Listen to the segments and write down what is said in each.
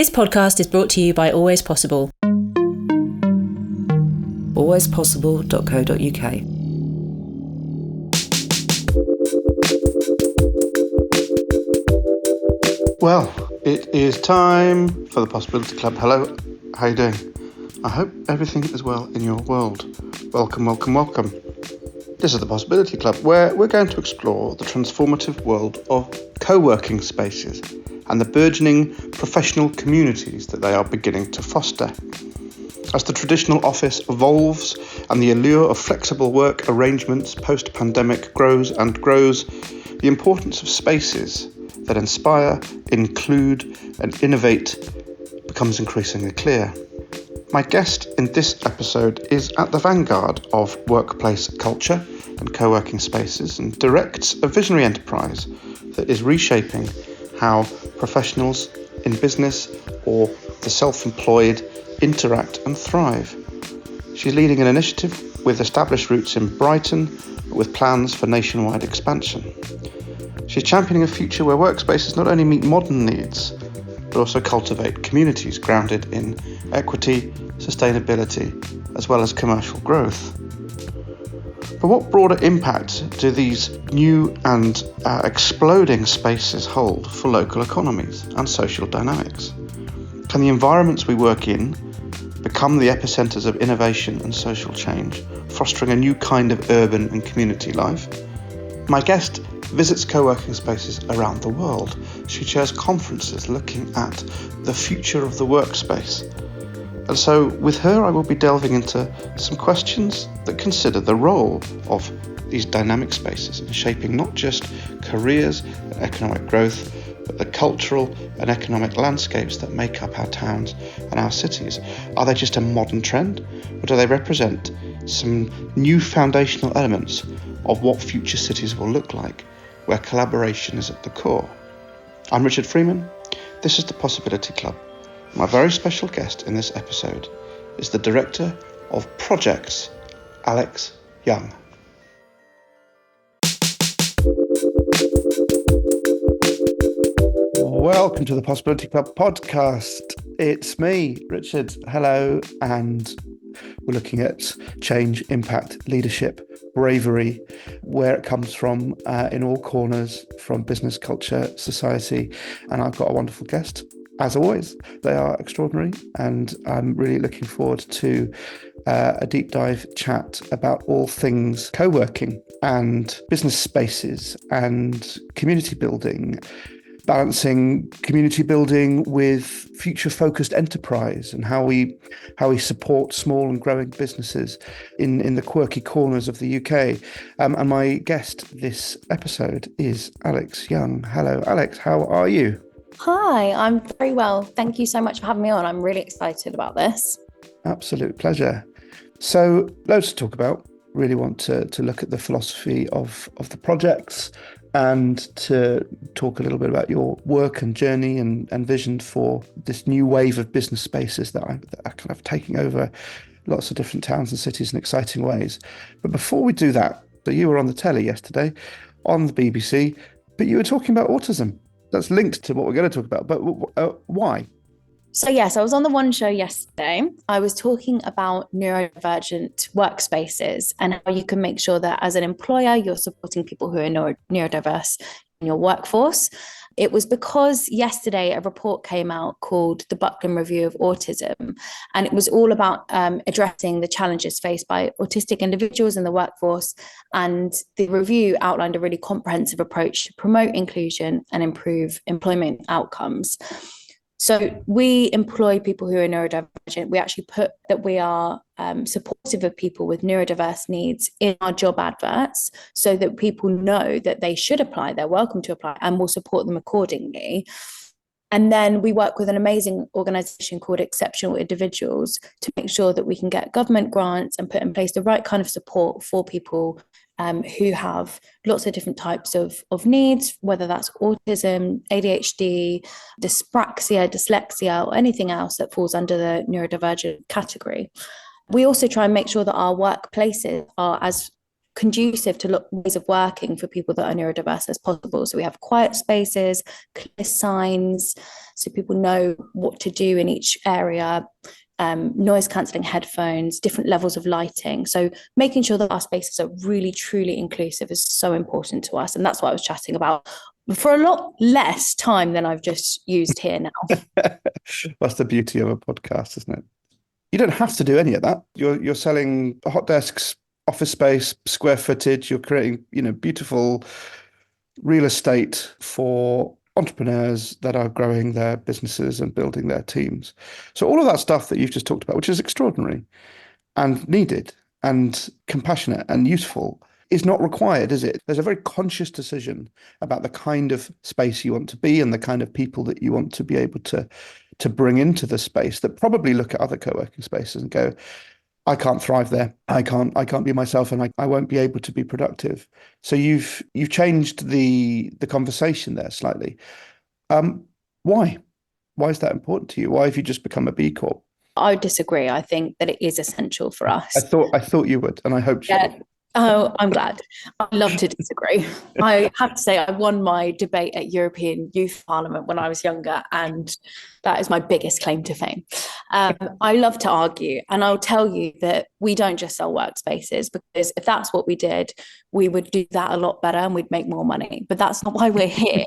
This podcast is brought to you by Always Possible. alwayspossible.co.uk. Well, it is time for the Possibility Club. Hello, how are you doing? I hope everything is well in your world. Welcome, welcome, welcome. This is the Possibility Club, where we're going to explore the transformative world of co-working spaces and the burgeoning professional communities that they are beginning to foster. As the traditional office evolves and the allure of flexible work arrangements post-pandemic grows and grows, the importance of spaces that inspire, include and innovate becomes increasingly clear. My guest in this episode is at the vanguard of workplace culture and co-working spaces and directs a visionary enterprise that is reshaping how professionals in business or the self-employed interact and thrive. She's leading an initiative with established roots in Brighton, but with plans for nationwide expansion. She's championing a future where workspaces not only meet modern needs, but also cultivate communities grounded in equity, sustainability, as well as commercial growth. But what broader impact do these new and exploding spaces hold for local economies and social dynamics? Can the environments we work in become the epicenters of innovation and social change, fostering a new kind of urban and community life? My guest visits co-working spaces around the world. She chairs conferences looking at the future of the workspace. And so with her, I will be delving into some questions that consider the role of these dynamic spaces in shaping not just careers and economic growth, but the cultural and economic landscapes that make up our towns and our cities. Are they just a modern trend, or do they represent some new foundational elements of what future cities will look like, where collaboration is at the core? I'm Richard Freeman. This is the Possibility Club. My very special guest in this episode is the Director of Projects, Alex Young. Welcome to the Possibility Club podcast. It's me, Richard. Hello, and we're looking at change, impact, leadership, bravery, where it comes from in all corners, from business, culture, society. And I've got a wonderful guest. As always, they are extraordinary, and I'm really looking forward to a deep dive chat about all things co-working and business spaces and community building, balancing community building with future-focused enterprise and how we support small and growing businesses in the quirky corners of the UK. And my guest this episode is Alex Young. Hello, Alex. How are you? Hi, I'm very well. Thank you so much for having me on. I'm really excited about this. Absolute pleasure. So, loads to talk about. Really want to look at the philosophy of the projects and to talk a little bit about your work and journey and vision for this new wave of business spaces that are kind of taking over lots of different towns and cities in exciting ways. But before we do that, so you were on the telly yesterday on the BBC, but you were talking about autism. That's linked to what we're going to talk about, but why? So yes, I was on the One Show yesterday. I was talking about neurodivergent workspaces and how you can make sure that as an employer, you're supporting people who are neurodiverse in your workforce. It was because yesterday a report came out called the Buckland Review of Autism, and it was all about addressing the challenges faced by autistic individuals in the workforce. And the review outlined a really comprehensive approach to promote inclusion and improve employment outcomes. So we employ people who are neurodivergent. We actually put that we are supportive of people with neurodiverse needs in our job adverts so that people know that they should apply, they're welcome to apply, and we'll support them accordingly. And then we work with an amazing organisation called Exceptional Individuals to make sure that we can get government grants and put in place the right kind of support for people who have lots of different types of needs, whether that's autism, ADHD, dyspraxia, dyslexia, or anything else that falls under the neurodivergent category. We also try and make sure that our workplaces are as conducive to ways of working for people that are neurodiverse as possible. So we have quiet spaces, clear signs, so people know what to do in each area, noise cancelling headphones, different levels of lighting. So making sure that our spaces are really, truly inclusive is so important to us. And that's what I was chatting about for a lot less time than I've just used here now. That's the beauty of a podcast, isn't it? You don't have to do any of that. You're selling hot desks, office space, square footage. You're creating, beautiful real estate for entrepreneurs that are growing their businesses and building their teams. So all of that stuff that you've just talked about, which is extraordinary and needed and compassionate and useful, is not required, is it? There's a very conscious decision about the kind of space you want to be and the kind of people that you want to be able to bring into the space, that probably look at other co-working spaces and go, I can't thrive there. I can't be myself, and I won't be able to be productive. So you've changed the conversation there slightly. Why? Why is that important to you? Why have you just become a B Corp? I disagree. I think that it is essential for us. I thought you would, and I hoped you would. Oh, I'm glad. I love to disagree. I have to say, I won my debate at European Youth Parliament when I was younger, and that is my biggest claim to fame. I love to argue, and I'll tell you that we don't just sell workspaces, because if that's what we did, we would do that a lot better and we'd make more money. But that's not why we're here.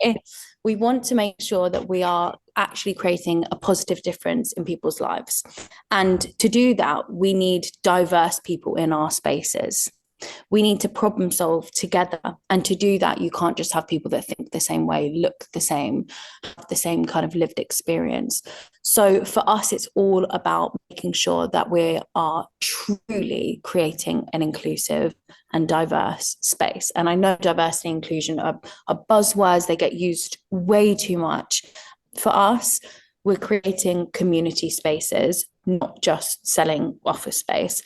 We want to make sure that we are actually creating a positive difference in people's lives. And to do that, we need diverse people in our spaces. We need to problem solve together. And to do that, you can't just have people that think the same way, look the same, have the same kind of lived experience. So for us, it's all about making sure that we are truly creating an inclusive and diverse space. And I know diversity and inclusion are buzzwords, they get used way too much. For us, we're creating community spaces, not just selling office space.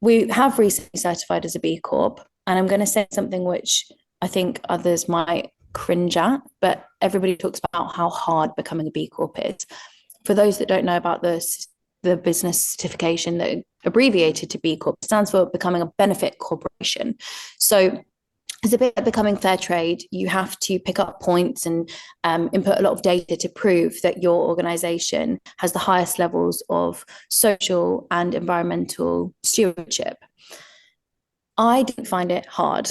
We have recently certified as a B Corp, and I'm going to say something which I think others might cringe at, but everybody talks about how hard becoming a B Corp is. For those that don't know about this, the business certification, that abbreviated to B Corp, stands for becoming a benefit corporation. So it's a bit like becoming fair trade. You have to pick up points and input a lot of data to prove that your organization has the highest levels of social and environmental stewardship. I didn't find it hard.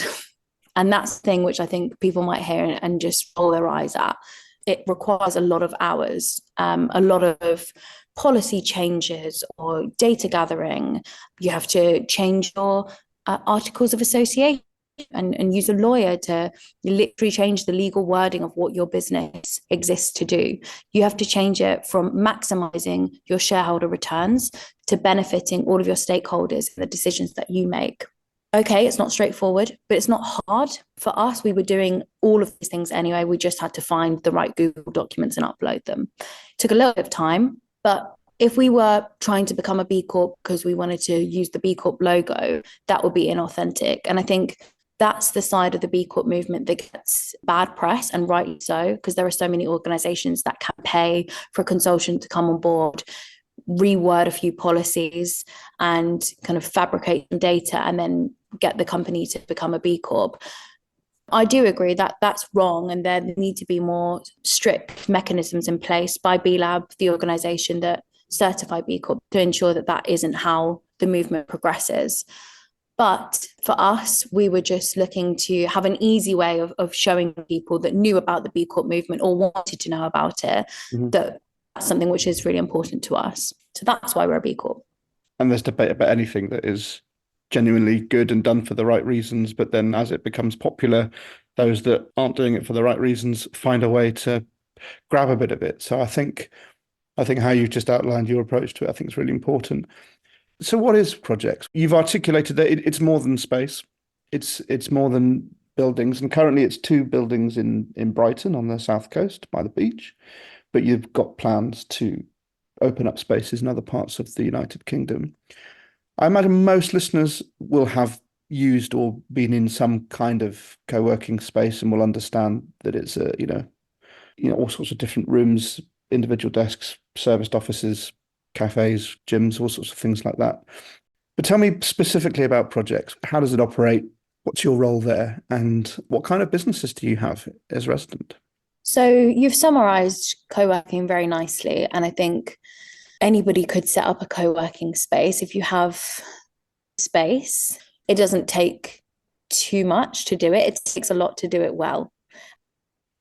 And that's the thing which I think people might hear and just roll their eyes at. It requires a lot of hours, a lot of policy changes or data gathering. You have to change your articles of association and use a lawyer to literally change the legal wording of what your business exists to do. You have to change it from maximizing your shareholder returns to benefiting all of your stakeholders and the decisions that you make. Okay, it's not straightforward, but it's not hard. For us, we were doing all of these things anyway. We just had to find the right Google documents and upload them. It took a little bit of time, but if we were trying to become a B Corp because we wanted to use the B Corp logo, that would be inauthentic. And I think that's the side of the B Corp movement that gets bad press, and rightly so, because there are so many organizations that can pay for a consultant to come on board, reword a few policies and kind of fabricate some data and then get the company to become a B Corp. I do agree that that's wrong, and there need to be more strict mechanisms in place by B Lab, the organization that certify B Corp, to ensure that that isn't how the movement progresses. But for us, we were just looking to have an easy way of showing people that knew about the B Corp movement or wanted to know about it, that that's something which is really important to us. So that's why we're a B Corp. And there's debate about anything that is genuinely good and done for the right reasons, but then as it becomes popular, those that aren't doing it for the right reasons find a way to grab a bit of it. So I think how you've just outlined your approach to it, I think is really important. So what is projects? You've articulated that it's more than space. It's more than buildings. And currently it's 2 buildings in Brighton on the south coast by the beach. But you've got plans to open up spaces in other parts of the United Kingdom. I imagine most listeners will have used or been in some kind of co-working space and will understand that it's all sorts of different rooms, individual desks, serviced offices, cafes, gyms, all sorts of things like that. But tell me specifically about projects. How does it operate? What's your role there? And what kind of businesses do you have as resident? So you've summarized co-working very nicely. And I think anybody could set up a co-working space. If you have space, it doesn't take too much to do it. It takes a lot to do it well.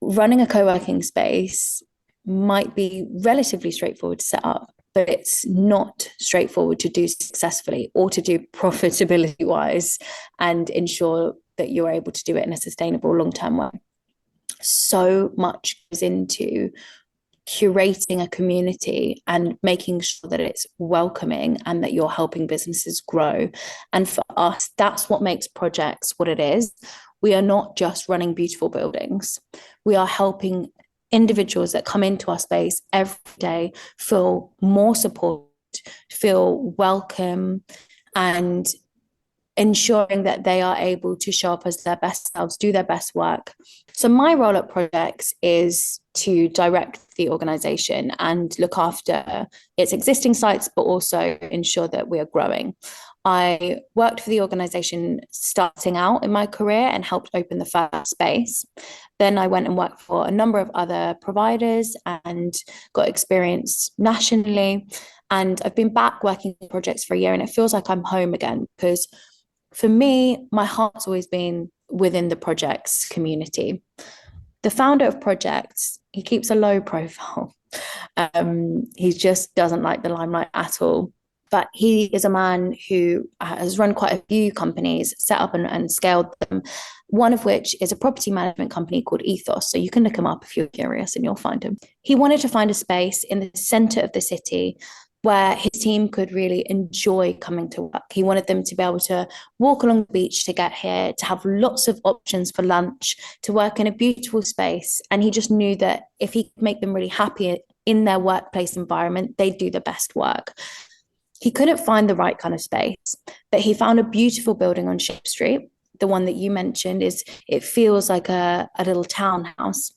Running a co-working space might be relatively straightforward to set up, but it's not straightforward to do successfully or to do profitability wise and ensure that you're able to do it in a sustainable long-term way. So much goes into curating a community and making sure that it's welcoming and that you're helping businesses grow. And for us, that's what makes projects what it is. We are not just running beautiful buildings. We are helping individuals that come into our space every day feel more support, feel welcome, and ensuring that they are able to show up as their best selves, do their best work. So my role at projects is to direct the organization and look after its existing sites, but also ensure that we are growing. I worked for the organization starting out in my career and helped open the first space. Then I went and worked for a number of other providers and got experience nationally. And I've been back working on projects for a year, and it feels like I'm home again, because for me, my heart's always been within the projects community. The founder of projects, he keeps a low profile. He just doesn't like the limelight at all. But he is a man who has run quite a few companies, set up and scaled them, one of which is a property management company called Ethos. So you can look him up if you're curious and you'll find him. He wanted to find a space in the center of the city where his team could really enjoy coming to work. He wanted them to be able to walk along the beach to get here, to have lots of options for lunch, to work in a beautiful space. And he just knew that if he could make them really happy in their workplace environment, they'd do the best work. He couldn't find the right kind of space, but he found a beautiful building on Ship Street. The one that you mentioned it feels like a little townhouse.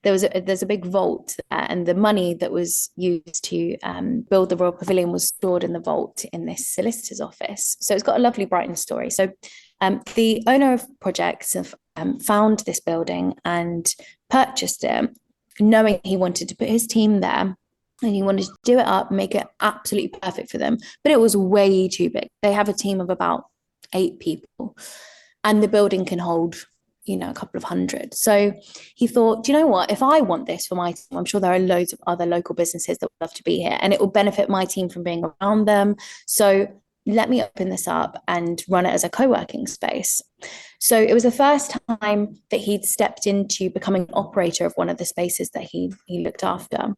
There's a big vault there, and the money that was used to build the Royal Pavilion was stored in the vault in this solicitor's office. So it's got a lovely Brighton story. So the owner of projects have found this building and purchased it, knowing he wanted to put his team there. And he wanted to do it up, make it absolutely perfect for them. But it was way too big. They have a team of about 8 people. And the building can hold, a couple of hundred. So he thought, do you know what? If I want this for my team, I'm sure there are loads of other local businesses that would love to be here. And it will benefit my team from being around them. So let me open this up and run it as a co-working space. So it was the first time that he'd stepped into becoming an operator of one of the spaces that he looked after.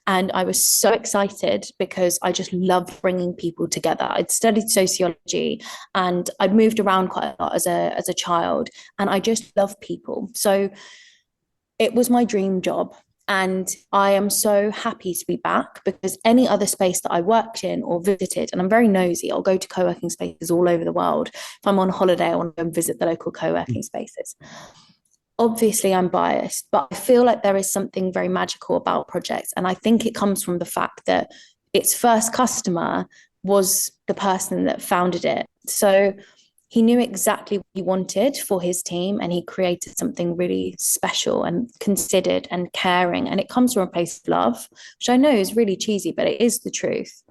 And I was so excited because I just love bringing people together. I'd studied sociology and I'd moved around quite a lot as a child, and I just love people. So it was my dream job. And I am so happy to be back, because any other space that I worked in or visited, and I'm very nosy, I'll go to co-working spaces all over the world. If I'm on holiday, I want to go and visit the local co-working spaces. Obviously, I'm biased, but I feel like there is something very magical about projects. And I think it comes from the fact that its first customer was the person that founded it. So he knew exactly what he wanted for his team, and he created something really special and considered and caring. And it comes from a place of love, which I know is really cheesy, but it is the truth.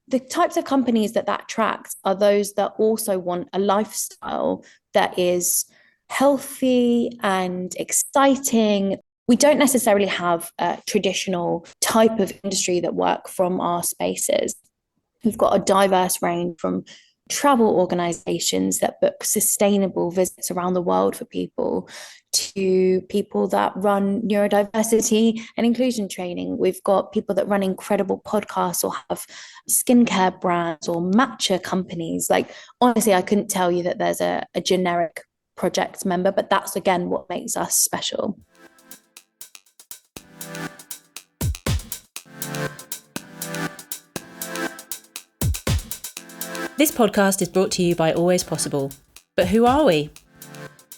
The types of companies that attracts are those that also want a lifestyle that is healthy and exciting. We don't necessarily have a traditional type of industry that work from our spaces. We've got a diverse range from travel organizations that book sustainable visits around the world for people, to people that run neurodiversity and inclusion training. We've got people that run incredible podcasts or have skincare brands or matcha companies. Like, honestly, I couldn't tell you that there's a generic project member, but that's again what makes us special. This podcast is brought to you by Always Possible. But who are we?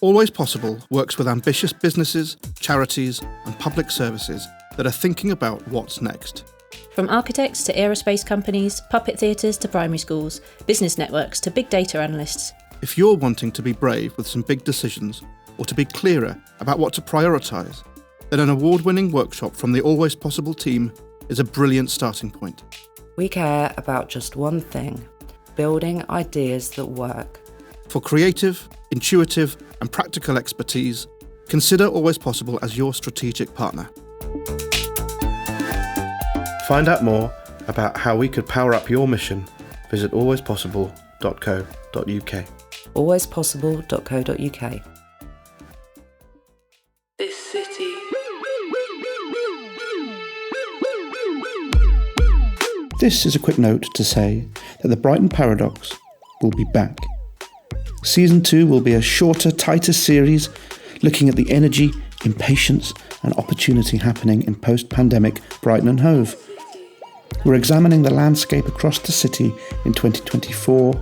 Always Possible works with ambitious businesses, charities, and public services that are thinking about what's next. From architects to aerospace companies, puppet theatres to primary schools, business networks to big data analysts. If you're wanting to be brave with some big decisions, or to be clearer about what to prioritise, then an award-winning workshop from the Always Possible team is a brilliant starting point. We care about just one thing: building ideas that work. For creative, intuitive and practical expertise, consider Always Possible as your strategic partner. Find out more about how we could power up your mission. Visit alwayspossible.co.uk. alwayspossible.co.uk. This city. This is a quick note to say that the Brighton Paradox will be back. Season 2 will be a shorter, tighter series looking at the energy, impatience and opportunity happening in post-pandemic Brighton and Hove. We're examining the landscape across the city in 2024,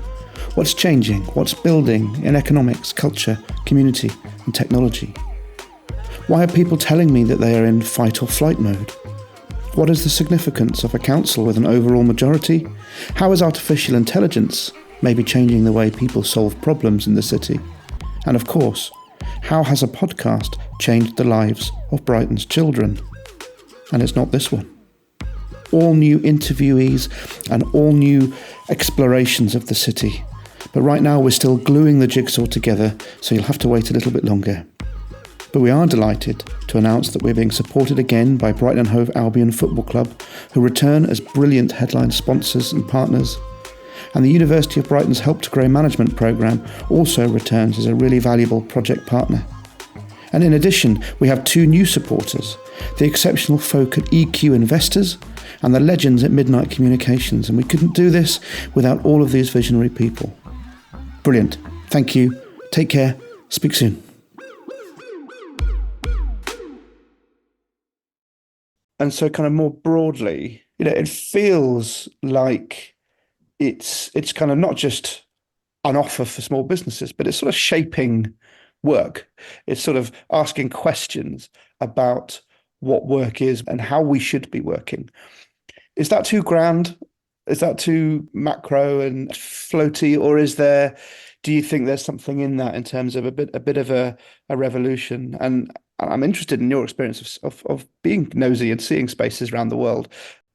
what's changing, what's building in economics, culture, community and technology. Why are people telling me that they are in fight or flight mode? What is the significance of a council with an overall majority? How is artificial intelligence maybe changing the way people solve problems in the city? And of course, how has a podcast changed the lives of Brighton's children? And it's not this one. All new interviewees and all new explorations of the city. But right now we're still gluing the jigsaw together, so you'll have to wait a little bit longer. But we are delighted to announce that we're being supported again by Brighton and Hove Albion Football Club, who return as brilliant headline sponsors and partners. And the University of Brighton's Help to Grow management programme also returns as a really valuable project partner. And in addition, we have 2 new supporters, the exceptional folk at EQ Investors and the legends at Midnight Communications, and we couldn't do this without all of these visionary people. Brilliant. Thank you. Take care. Speak soon. And so kind of more broadly, it feels like it's kind of not just an offer for small businesses, but it's sort of shaping work. It's sort of asking questions about what work is and how we should be working. Is that too grand? Is that too macro and floaty? Or do you think there's something in that in terms of a bit of a revolution? And I'm interested in your experience of being nosy and seeing spaces around the world.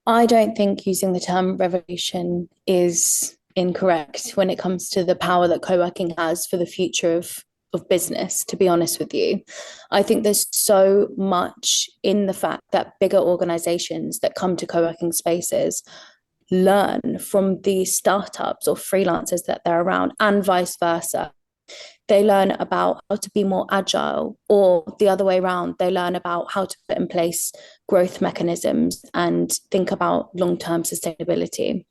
I don't think using the term revolution is incorrect when it comes to the power that co-working has for the future of business, to be honest with you. I think there's so much in the fact that bigger organizations that come to co-working spaces learn from the startups or freelancers that they're around, and vice versa. They learn about how to be more agile, or the other way around, they learn about how to put in place growth mechanisms and think about long-term sustainability.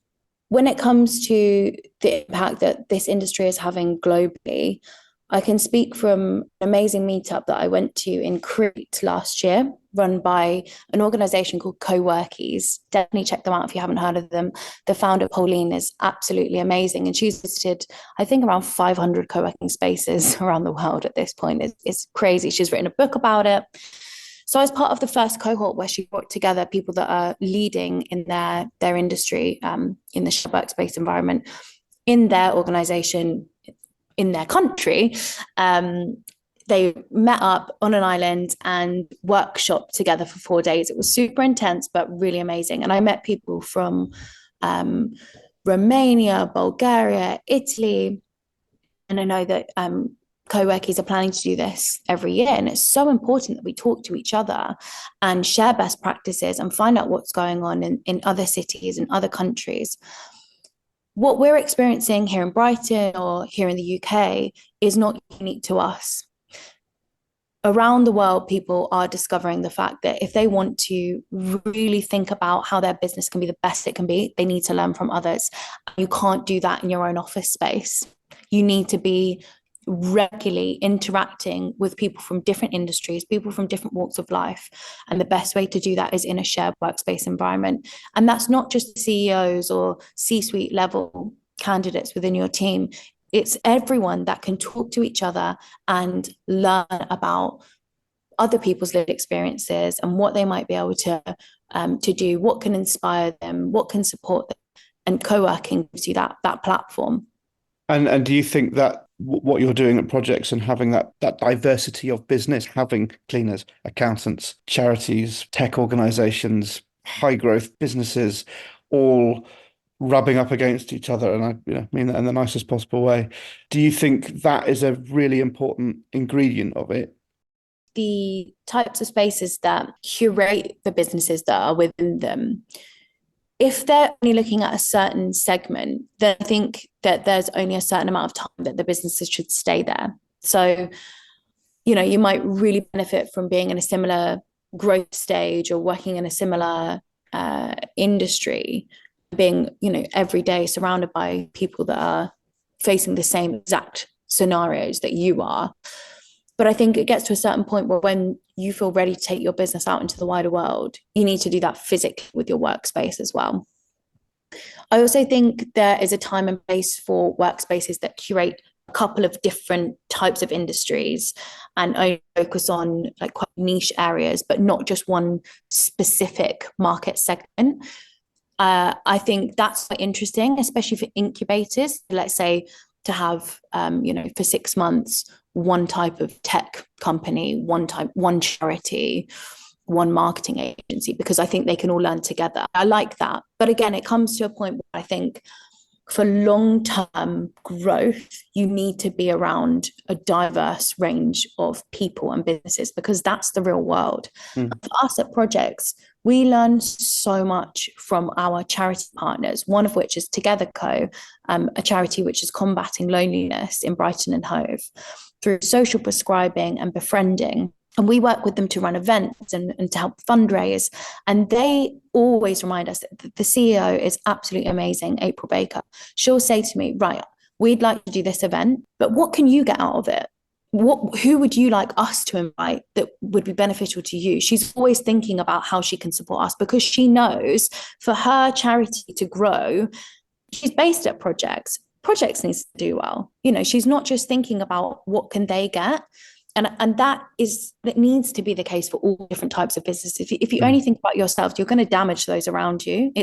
When it comes to the impact that this industry is having globally, I can speak from an amazing meetup that I went to in Crete last year, run by an organization called Coworkies. Definitely check them out if you haven't heard of them. The founder, Pauline, is absolutely amazing. And she's visited, I think, around 500 co-working spaces around the world at this point. It's crazy. She's written a book about it. So I was part of the first cohort where she brought together people that are leading in their industry, in the shared workspace environment, in their organization, in their country. They met up on an island and workshopped together for 4 days. It was super intense, but really amazing. And I met people from Romania, Bulgaria, Italy. And I know that co-workies are planning to do this every year. And it's so important that we talk to each other and share best practices and find out what's going on in other cities and other countries. What we're experiencing here in Brighton or here in the UK is not unique to us. Around the world, people are discovering the fact that if they want to really think about how their business can be the best it can be, they need to learn from others. You can't do that in your own office space. You need to be regularly interacting with people from different industries, people from different walks of life. And the best way to do that is in a shared workspace environment. And that's not just CEOs or C-suite level candidates within your team. It's everyone that can talk to each other and learn about other people's lived experiences and what they might be able to do, what can inspire them, what can support them, and co-working gives you that platform. And do you think that what you're doing at projects and having that diversity of business, having cleaners, accountants, charities, tech organizations, high growth businesses, all rubbing up against each other, and I mean that in the nicest possible way, do you think that is a really important ingredient of it? The types of spaces that curate the businesses that are within them, if they're only looking at a certain segment, then I think that there's only a certain amount of time that the businesses should stay there. So, you might really benefit from being in a similar growth stage or working in a similar industry, being, every day surrounded by people that are facing the same exact scenarios that you are. But I think it gets to a certain point where when you feel ready to take your business out into the wider world, you need to do that physically with your workspace as well. I also think there is a time and place for workspaces that curate a couple of different types of industries and only focus on like quite niche areas, but not just one specific market segment. I think that's quite interesting, especially for incubators. Let's say to have, for 6 months, one type of tech company, one charity, one marketing agency, because I think they can all learn together. I like that. But again, it comes to a point where I think for long-term growth, you need to be around a diverse range of people and businesses, because that's the real world. For us at projects, we learn so much from our charity partners, one of which is Together Co, a charity which is combating loneliness in Brighton and Hove through social prescribing and befriending. And we work with them to run events and to help fundraise. And they always remind us that the CEO is absolutely amazing, April Baker. She'll say to me, right, we'd like to do this event, but what can you get out of it? Who would you like us to invite that would be beneficial to you? She's always thinking about how she can support us, because she knows for her charity to grow, she's based at projects. Projects needs to do well. She's not just thinking about what can they get. And that needs to be the case for all different types of businesses. If you only think about yourself, you're going to damage those around you.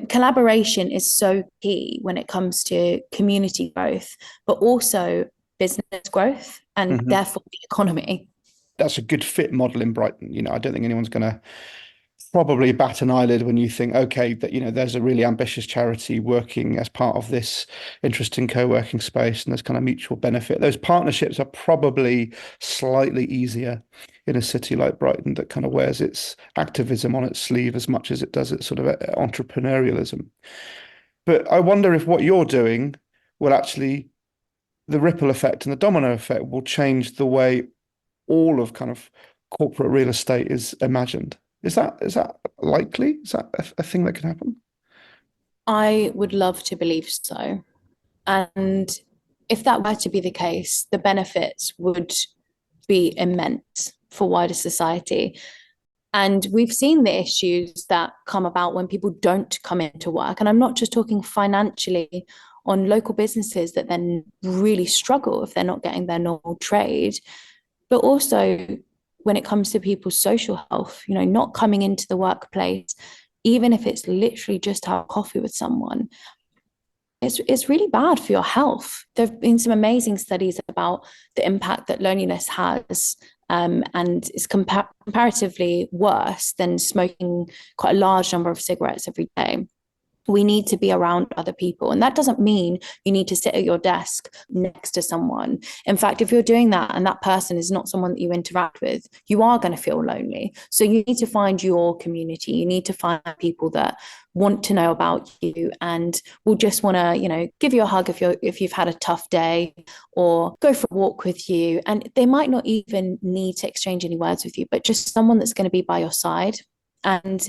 Collaboration is so key when it comes to community growth, but also business growth and therefore the economy. That's a good fit model in Brighton. I don't think anyone's going to probably bat an eyelid when you think, okay, that there's a really ambitious charity working as part of this interesting co-working space, and there's kind of mutual benefit. Those partnerships are probably slightly easier in a city like Brighton that kind of wears its activism on its sleeve as much as it does its sort of entrepreneurialism. But I wonder if what you're doing will actually, the ripple effect and the domino effect will change the way all of kind of corporate real estate is imagined. Is that likely? Is that a thing that can happen? I would love to believe so. And if that were to be the case, the benefits would be immense for wider society. And we've seen the issues that come about when people don't come into work. And I'm not just talking financially on local businesses that then really struggle if they're not getting their normal trade, but also when it comes to people's social health, not coming into the workplace, even if it's literally just to have coffee with someone, it's really bad for your health. There have been some amazing studies about the impact that loneliness has, and is comparatively worse than smoking quite a large number of cigarettes every day. We need to be around other people. And that doesn't mean you need to sit at your desk next to someone. In fact, if you're doing that and that person is not someone that you interact with, you are going to feel lonely. So you need to find your community. You need to find people that want to know about you and will just want to, give you a hug if you've had a tough day, or go for a walk with you. And they might not even need to exchange any words with you, but just someone that's going to be by your side. And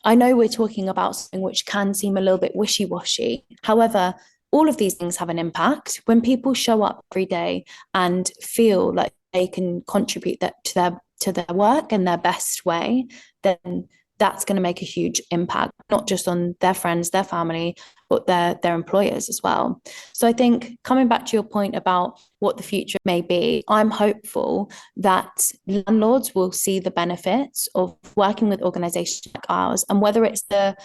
I know we're talking about something which can seem a little bit wishy-washy. However, all of these things have an impact. When people show up every day and feel like they can contribute that to their work in their best way, then that's going to make a huge impact, not just on their friends, their family, but their employers as well. So I think coming back to your point about what the future may be, I'm hopeful that landlords will see the benefits of working with organizations like ours, and whether it's the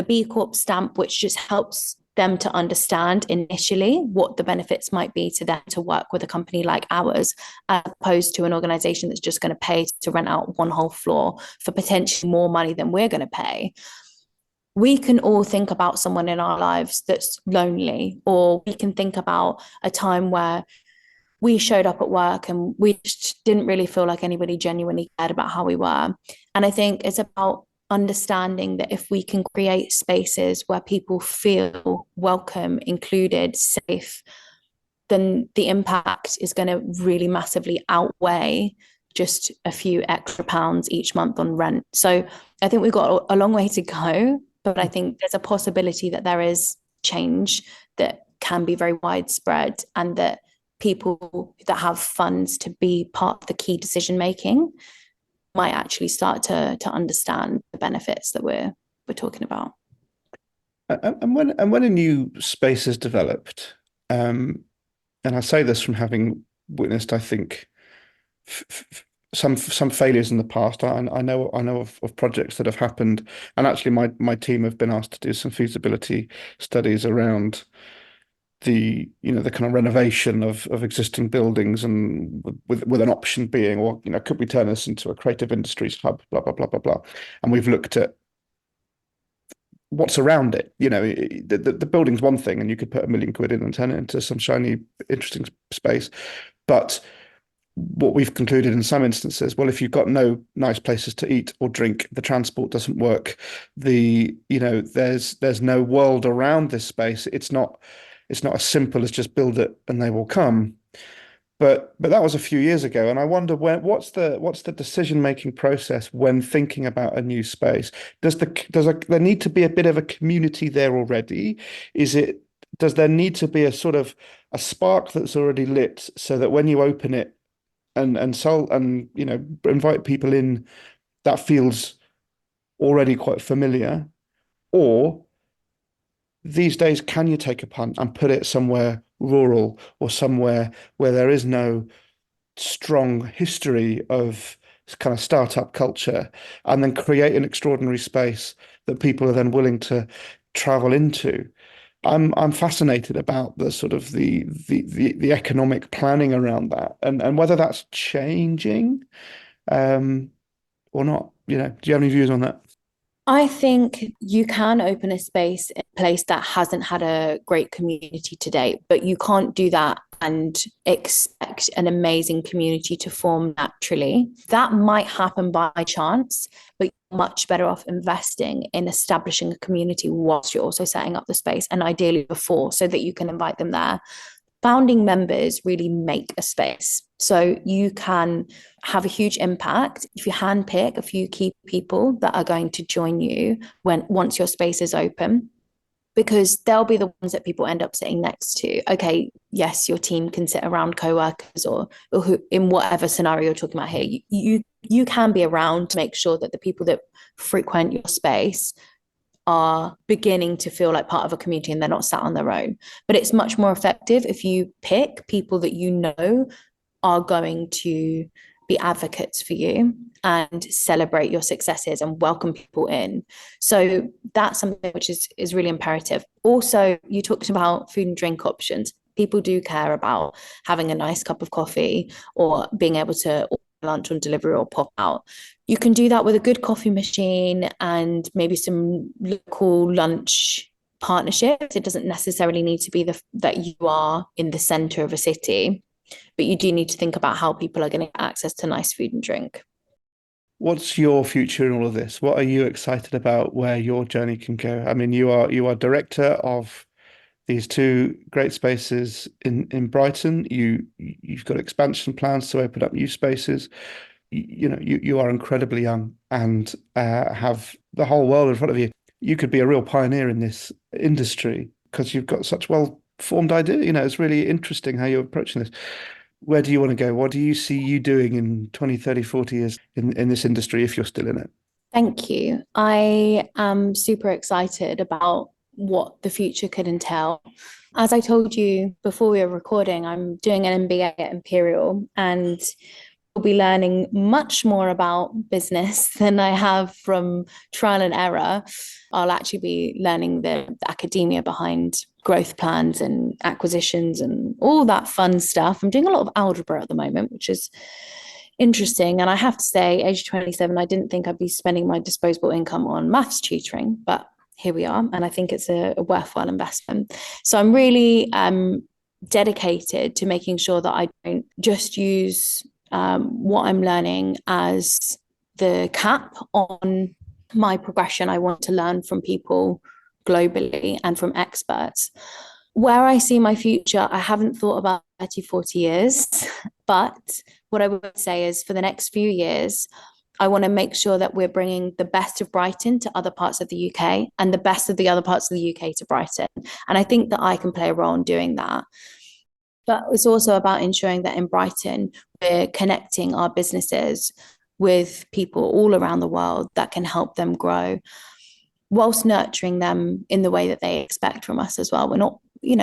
B Corp stamp, which just helps them to understand initially what the benefits might be to them to work with a company like ours, as opposed to an organization that's just going to pay to rent out one whole floor for potentially more money than we're going to pay. We can all think about someone in our lives that's lonely, or we can think about a time where we showed up at work and we just didn't really feel like anybody genuinely cared about how we were. And I think it's about understanding that if we can create spaces where people feel welcome, included, safe, then the impact is going to really massively outweigh just a few extra pounds each month on rent. So I think we've got a long way to go, but I think there's a possibility that there is change that can be very widespread, and that people that have funds to be part of the key decision making might actually start to understand the benefits that we're talking about. And when a new space is developed, and I say this from having witnessed, I think, some failures in the past. I know of projects that have happened, and actually my team have been asked to do some feasibility studies around the kind of renovation of existing buildings, and with an option being, or could we turn this into a creative industries hub, blah blah blah blah blah. And we've looked at what's around it. The building's one thing, and you could put £1 million in and turn it into some shiny, interesting space. But what we've concluded in some instances, well, if you've got no nice places to eat or drink, the transport doesn't work, there's no world around this space. It's not as simple as just build it and they will come. But that was a few years ago, and I wonder what's the decision-making process when thinking about a new space? Does there need to be a bit of a community there already? Does there need to be a sort of a spark that's already lit, so that when you open it and sell and invite people in, that feels already quite familiar? Or these days, can you take a punt and put it somewhere rural, or somewhere where there is no strong history of kind of startup culture, and then create an extraordinary space that people are then willing to travel into? I'm fascinated about the sort of the economic planning around that, and whether that's changing, or not. Do you have any views on that? I think you can open a space in a place that hasn't had a great community to date, but you can't do that and expect an amazing community to form naturally. That might happen by chance, but you're much better off investing in establishing a community whilst you're also setting up the space, and ideally before, so that you can invite them there. Founding members really make a space. So you can have a huge impact if you handpick a few key people that are going to join you once your space is open, because they'll be the ones that people end up sitting next to. Okay, yes, your team can sit around co-workers or who, in whatever scenario you're talking about here, you can be around to make sure that the people that frequent your space are beginning to feel like part of a community and they're not sat on their own. But it's much more effective if you pick people that you know are going to be advocates for you and celebrate your successes and welcome people in. So that's something which is really imperative. Also, you talked about food and drink options. People do care about having a nice cup of coffee or being able to order lunch on delivery or pop out. You can do that with a good coffee machine and maybe some local lunch partnerships. It doesn't necessarily need to be that you are in the center of a city, but you do need to think about how people are going to get access to nice food and drink. What's your future in all of this? What are you excited about where your journey can go? I mean, you are director of these two great spaces in Brighton. You've got expansion plans to open up new spaces. You are incredibly young and have the whole world in front of you. You could be a real pioneer in this industry because you've got such well-formed idea. It's really interesting how you're approaching this. Where do you want to go? What do you see you doing in 20, 30, 40 years in this industry if you're still in it? Thank you. I am super excited about what the future could entail. As I told you before we were recording, I'm doing an MBA at Imperial, and we'll be learning much more about business than I have from trial and error. I'll actually be learning the academia behind growth plans and acquisitions and all that fun stuff. I'm doing a lot of algebra at the moment, which is interesting. And I have to say, age 27, I didn't think I'd be spending my disposable income on maths tutoring, but here we are. And I think it's a worthwhile investment. So I'm really dedicated to making sure that I don't just use what I'm learning as the cap on my progression. I want to learn from people globally and from experts. Where I see my future, I haven't thought about 30, 40 years, but what I would say is for the next few years, I want to make sure that we're bringing the best of Brighton to other parts of the UK and the best of the other parts of the UK to Brighton. And I think that I can play a role in doing that. But it's also about ensuring that in Brighton, we're connecting our businesses with people all around the world that can help them grow, whilst nurturing them in the way that they expect from us as well. We're not,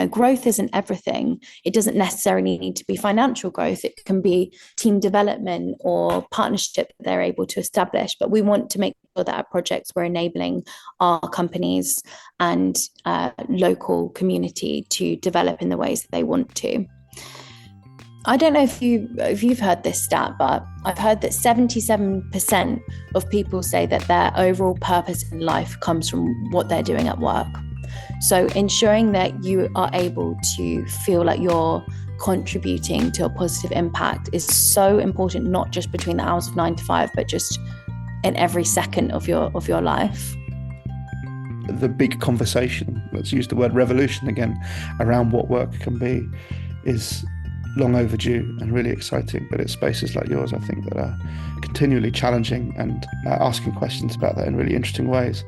growth isn't everything. It doesn't necessarily need to be financial growth. It can be team development or partnership that they're able to establish. But we want to make sure that our projects we're enabling our companies and local community to develop in the ways that they want to. I don't know if you've heard this stat, but I've heard that 77% of people say that their overall purpose in life comes from what they're doing at work. So ensuring that you are able to feel like you're contributing to a positive impact is so important, not just between the hours of 9 to 5, but just in every second of your life. The big conversation, let's use the word revolution again, around what work can be is long overdue and really exciting, but it's spaces like yours, I think, that are continually challenging and asking questions about that in really interesting ways.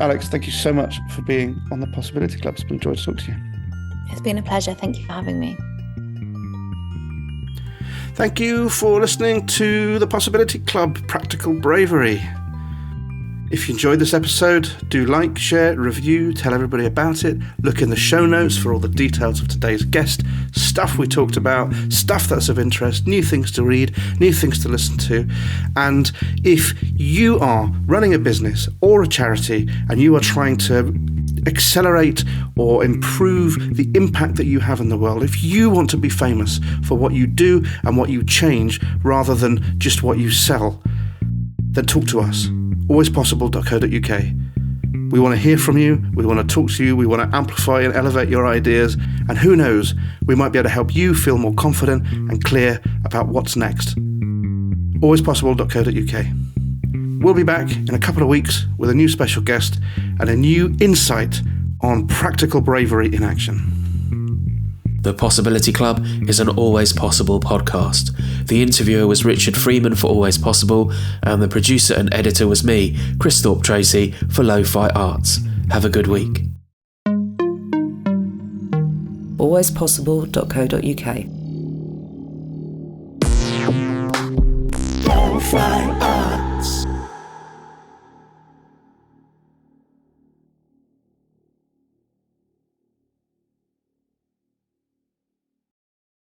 Alex, thank you so much for being on the Possibility Club. It's been a joy to talk to you. It's been a pleasure. Thank you for having me. Thank you for listening to the Possibility Club, Practical Bravery. If you enjoyed this episode, do like, share, review, tell everybody about it. Look in the show notes for all the details of today's guest, stuff we talked about, stuff that's of interest, new things to read, new things to listen to. And if you are running a business or a charity and you are trying to accelerate or improve the impact that you have in the world, if you want to be famous for what you do and what you change rather than just what you sell, then talk to us. alwayspossible.co.uk. We want to hear from you, we want to talk to you, we want to amplify and elevate your ideas, and who knows, we might be able to help you feel more confident and clear about what's next. alwayspossible.co.uk. We'll be back in a couple of weeks with a new special guest and a new insight on practical bravery in action. The Possibility Club is an Always Possible podcast. The interviewer was Richard Freeman for Always Possible, and the producer and editor was me, Chris Thorpe Tracy, for Lo-Fi Arts. Have a good week. alwayspossible.co.uk. Lo-Fi